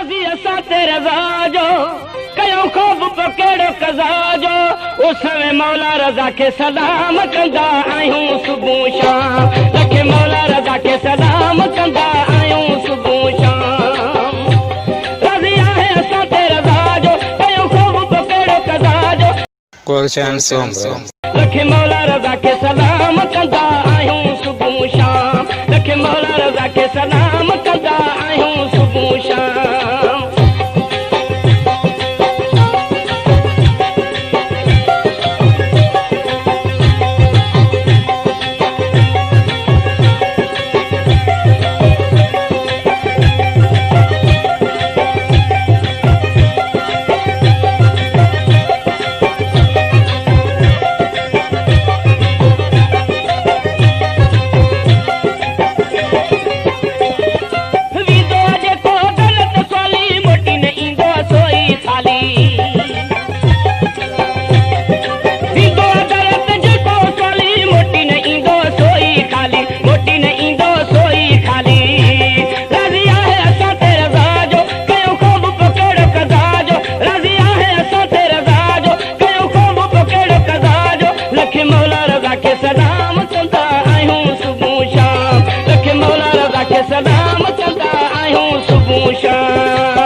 राज़ी असां ते रज़ा जो कयूं ख़ौफ़ पकड़ो कज़ा जो उस में मौला रज़ा खे सलाम कंदा आहियूं सुबुह शाम लखे मौला रज़ा खे सलाम कंदा आहियूं सुबुह शाम राज़ी आहे असां ते रज़ा जो कयूं ख़ौफ़ पकड़ो कज़ा जो Gulshan Song लखे मौला रज़ा खे सलाम कंदा आहियूं सुबुह शाम लखे मौला रज़ा खे सलाम कंदा आहियूं सुबुह शाम सलाम कंदा आहियूं सुबुह शाम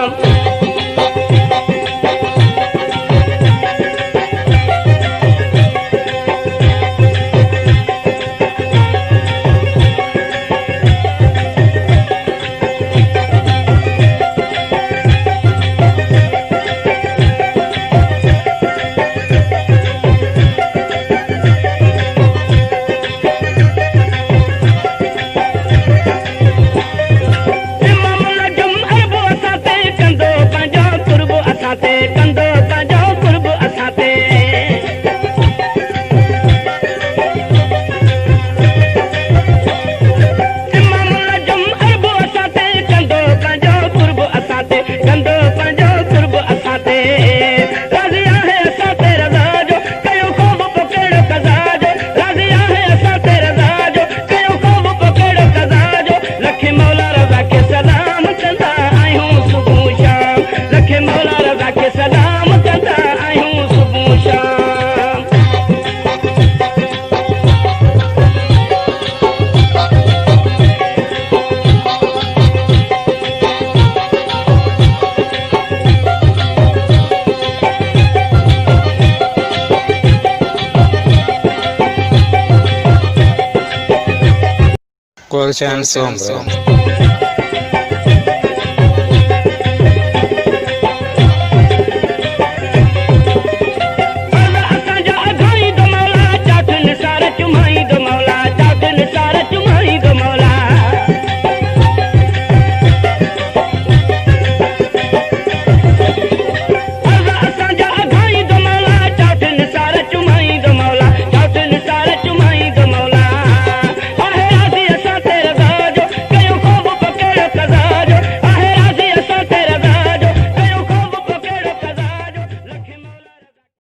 Gulshan Song